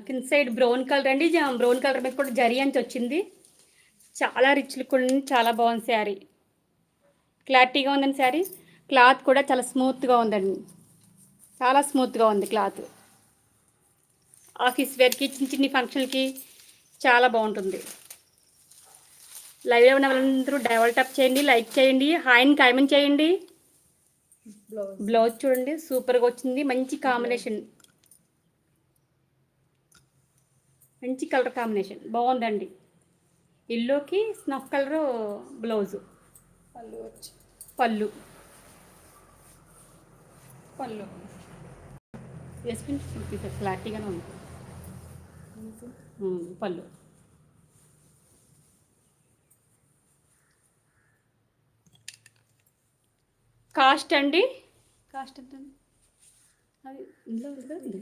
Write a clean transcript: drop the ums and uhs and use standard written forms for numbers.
కింద side brown colour అండి. Brown colour మీద కూడా జరీ అంచు వచ్చింది. చాలా రిచ్ లుక్ ఉంది. చాలా బాగుంది శారీ. క్లారిటీగా ఉందండి శారీ. క్లాత్ కూడా చాలా స్మూత్గా ఉందండి. చాలా స్మూత్గా ఉంది క్లాత్. ఆఫీస్ వేర్కి, చిన్న చిన్ని ఫంక్షన్కి చాలా బాగుంటుంది. లైవ్లో ఉన్న వాళ్ళందరూ డబల్ టాప్ చేయండి, లైక్ చేయండి, హాయ్ని కామెంట్ చేయండి. బ్లౌజ్ చూడండి సూపర్గా వచ్చింది. మంచి కాంబినేషన్, మంచి కలర్ కాంబినేషన్ బాగుందండి. ఎల్లోకి స్నఫ్ కలరు బ్లౌజు. పళ్ళు పళ్ళు వేసుకుని చూపిస్తారు. క్లారిటీగానే ఉంది. పళ్ళు కాస్ట్ అండి, కాస్ట్ ఎంత? అది ఇందులో 570.